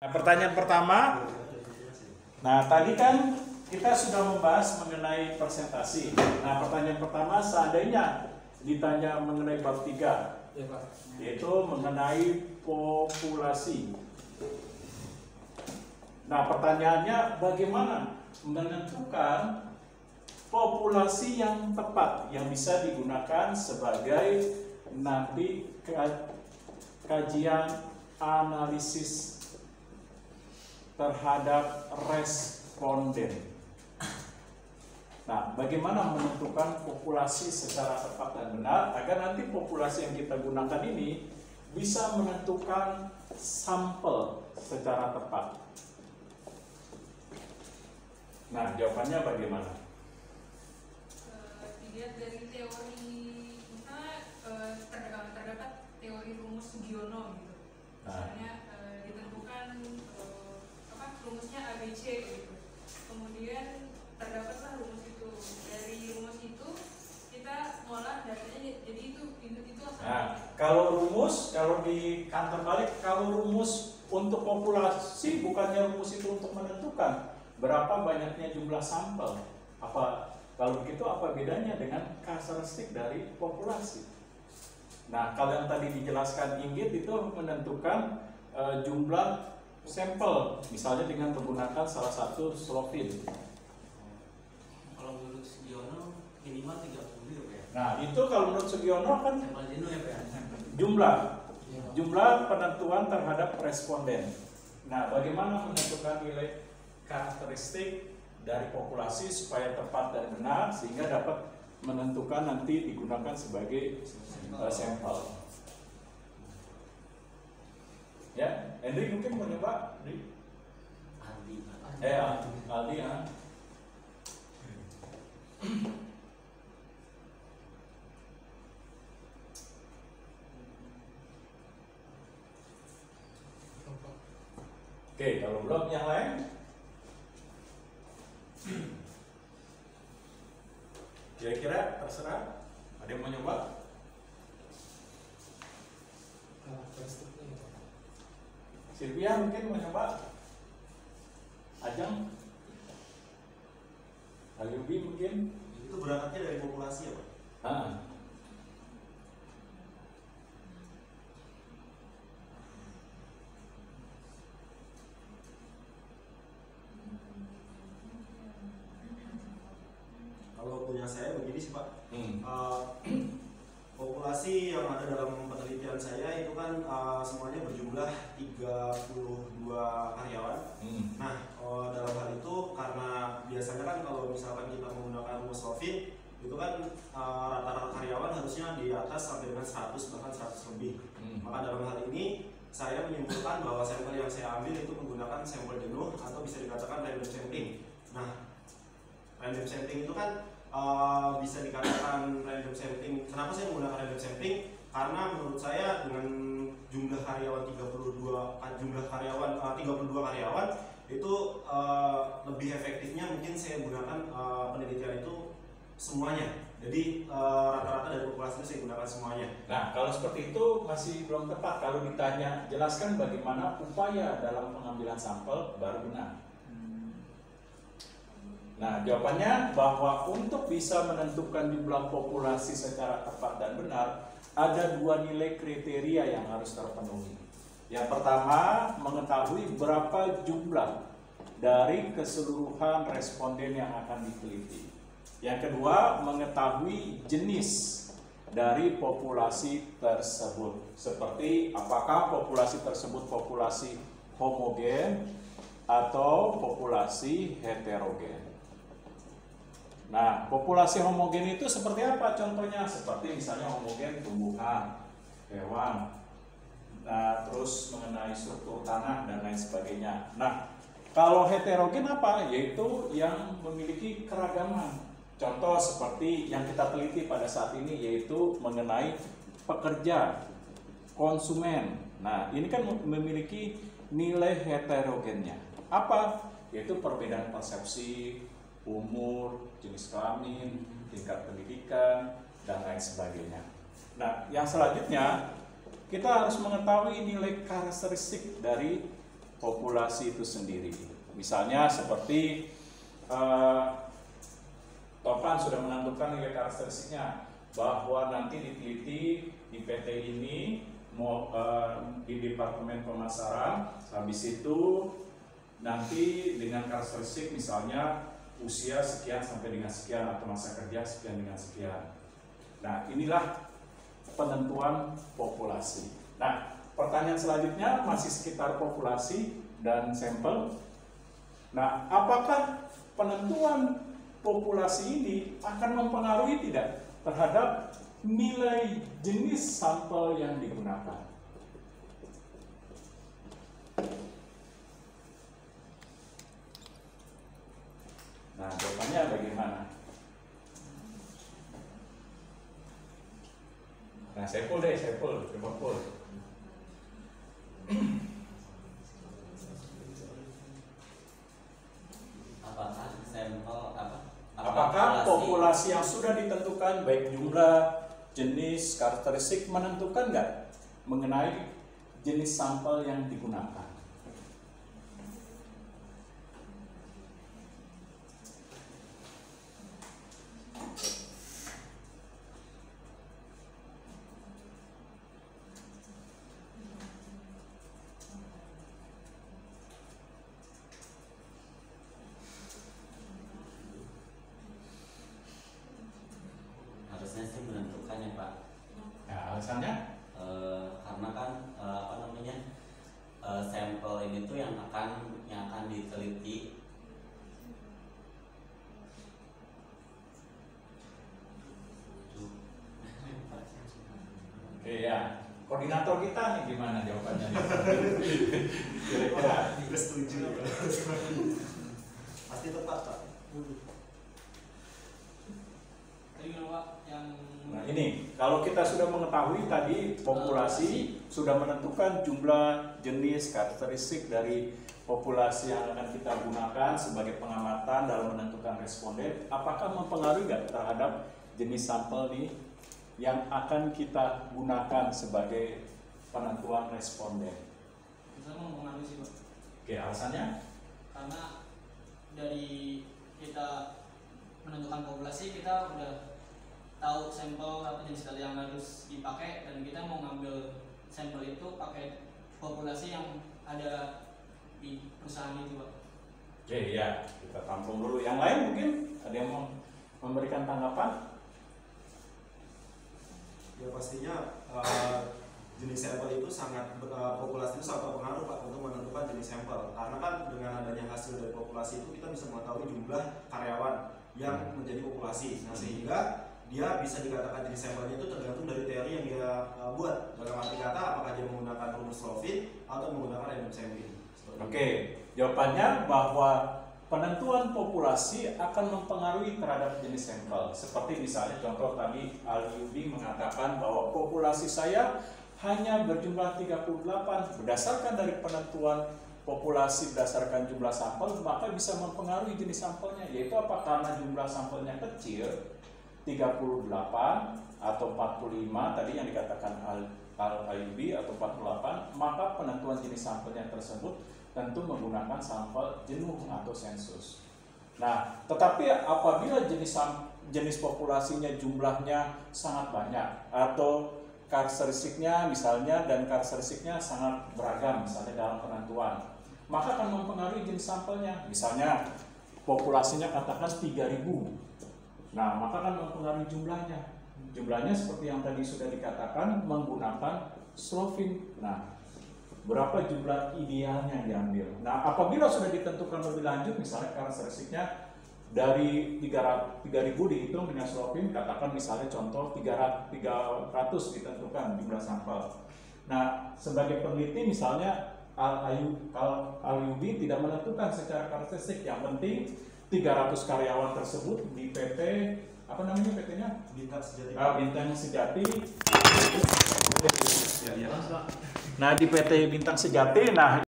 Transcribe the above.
Nah, pertanyaan pertama, tadi kan kita sudah membahas mengenai presentasi. Nah, pertanyaan pertama seandainya ditanya mengenai bab 3, yaitu mengenai populasi. Nah, pertanyaannya bagaimana menentukan populasi yang tepat yang bisa digunakan sebagai nanti kajian analisis terhadap responden. Nah, bagaimana menentukan populasi secara tepat dan benar agar nanti populasi yang kita gunakan ini bisa menentukan sampel secara tepat. Nah, jawabannya bagaimana? Dilihat dari teori, misalnya terdapat teori rumus Sugiono gitu. Misalnya ditentukan rumusnya ABC gitu. Kemudian terdapatlah rumus itu. Dari rumus itu kita ngolah datanya, jadi itu asal. Nah, kalau di kantor balik, kalau rumus untuk populasi bukannya rumus itu untuk menentukan berapa banyaknya jumlah sampel. Kalau begitu apa bedanya dengan karakteristik dari populasi? Nah, kalau yang tadi dijelaskan Inggit itu menentukan jumlah sampel, misalnya dengan menggunakan salah satu slopin. Kalau menurut Sugiono minimal 30 ya Pak ya? Nah, itu kalau menurut Sugiono kan sampel jenuh ya Pak ya? jumlah penentuan terhadap responden. Nah, bagaimana menentukan nilai karakteristik dari populasi supaya tepat dan benar sehingga dapat menentukan nanti digunakan sebagai sampel. Ya, Hendrik mungkin mau nyoba? Aldi ya. Oke, kalau belum yang lain? Kira-kira terserah. Ada yang mau nyoba? Sylvia mungkin mau nyoba? Ajeng? Ayubi mungkin? Itu berangkatnya dari populasi ya Pak? Kalau punya saya begini sih Pak, populasi yang ada dalam penelitian saya itu kan semuanya berjumlah 32 karyawan. Nah, dalam hal itu karena biasanya kan kalau misalkan kita menggunakan rumus Lovin itu kan rata-rata karyawan harusnya di atas sampai dengan 100 bahkan 100 lebih. Maka dalam hal ini saya menyimpulkan bahwa sampel yang saya ambil itu menggunakan sampel jenuh atau bisa dikatakan random sampling. Nah, random sampling itu kan bisa dikatakan random sampling. Kenapa saya menggunakan random sampling? Karena menurut saya dengan jumlah karyawan 32 karyawan itu lebih efektifnya mungkin saya gunakan penelitian itu semuanya. Jadi rata-rata dari populasi itu saya gunakan semuanya. Nah, kalau seperti itu masih belum tepat. Kalau ditanya, jelaskan bagaimana upaya dalam pengambilan sampel baru benar. Nah, jawabannya bahwa untuk bisa menentukan jumlah populasi secara tepat dan benar, ada dua nilai kriteria yang harus terpenuhi. Yang pertama, mengetahui berapa jumlah dari keseluruhan responden yang akan diteliti. Yang kedua, mengetahui jenis dari populasi tersebut. Seperti apakah populasi tersebut populasi homogen atau populasi heterogen. Nah, populasi homogen itu seperti apa contohnya? Seperti misalnya homogen tumbuhan, hewan, terus mengenai struktur tanah dan lain sebagainya. Nah, kalau heterogen apa? Yaitu yang memiliki keragaman. Contoh seperti yang kita teliti pada saat ini yaitu mengenai pekerja, konsumen. Nah, ini kan memiliki nilai heterogennya. Apa? Yaitu perbedaan persepsi, umur, jenis kelamin, tingkat pendidikan, dan lain sebagainya. Nah, yang selanjutnya kita harus mengetahui nilai karakteristik dari populasi itu sendiri. Misalnya seperti Topan sudah menentukan nilai karakteristiknya bahwa nanti diteliti di PT ini di Departemen Pemasaran, habis itu nanti dengan karakteristik misalnya usia sekian sampai dengan sekian atau masa kerja sekian dengan sekian. Nah, inilah penentuan populasi. Nah, pertanyaan selanjutnya masih sekitar populasi dan sampel. Nah, apakah penentuan populasi ini akan mempengaruhi tidak terhadap nilai jenis sampel yang digunakan? Nah, jawabannya bagaimana? Nah, sampel deh, sampel, coba pul. Apakah sampel Apakah populasi yang sudah ditentukan baik jumlah, jenis, karakteristik menentukan nggak mengenai jenis sampel yang digunakan? Harusnya sih menentukan ya Pak. Nah, alasannya? Karena kan sampel ini tuh yang akan diteliti. Oke ya, koordinator kita nih gimana jawabannya? Kira-kira? Setuju. Pasti tepat Pak. Nah ini, kalau kita sudah mengetahui tadi populasi, sudah menentukan jumlah, jenis, karakteristik dari populasi yang akan kita gunakan sebagai pengamatan dalam menentukan responden, apakah mempengaruhi nggak terhadap jenis sampel nih yang akan kita gunakan sebagai penentuan responden? Bisa mempengaruhi sih Pak. Oke, alasannya? Karena dari kita menentukan populasi, kita udah tahu sampel apa jenis data yang harus dipakai, dan kita mau ngambil sampel itu pakai populasi yang ada di perusahaan itu Pak. Oke ya, kita tampung dulu. Yang lain mungkin ada yang mau memberikan tanggapan? Ya pastinya jenis sampel itu populasi itu sangat berpengaruh Pak untuk menentukan jenis sampel, karena kan dengan adanya hasil dari populasi itu kita bisa mengetahui jumlah karyawan yang menjadi populasi. Nah, sehingga dia bisa dikatakan jenis sampelnya itu tergantung dari teori yang dia buat. Dalam arti kata, apakah dia menggunakan rumus Slovin atau menggunakan random sampling. Oke, jawabannya bahwa penentuan populasi akan mempengaruhi terhadap jenis sampel. Seperti misalnya contoh tadi Al-Yudi mengatakan bahwa populasi saya hanya berjumlah 38. Berdasarkan dari penentuan populasi berdasarkan jumlah sampel, maka bisa mempengaruhi jenis sampelnya. Yaitu apa? Karena jumlah sampelnya kecil, 38 atau 45 tadi yang dikatakan Al-Ayubi atau 48, maka penentuan jenis sampelnya tersebut tentu menggunakan sampel jenuh atau sensus. Nah, tetapi apabila jenis populasinya jumlahnya sangat banyak atau karakteristiknya misalnya dan karakteristiknya sangat beragam misalnya dalam penentuan, maka akan mempengaruhi jenis sampelnya. Misalnya populasinya katakan 3.000. Nah, maka akan mempengaruhi jumlahnya. Jumlahnya seperti yang tadi sudah dikatakan menggunakan Slovin. Nah, berapa jumlah idealnya yang diambil? Nah, apabila sudah ditentukan lebih lanjut, misalnya karakteristiknya dari 3.000 dihitung dengan Slovin, katakan misalnya contoh 300 ditentukan jumlah sampel. Nah, sebagai peneliti misalnya Al-Ayubi tidak menentukan secara karakteristik, yang penting 300 karyawan tersebut di PT apa namanya PT-nya? Bintang Sejati. Bintang Sejati. Nah, di PT Bintang Sejati, nah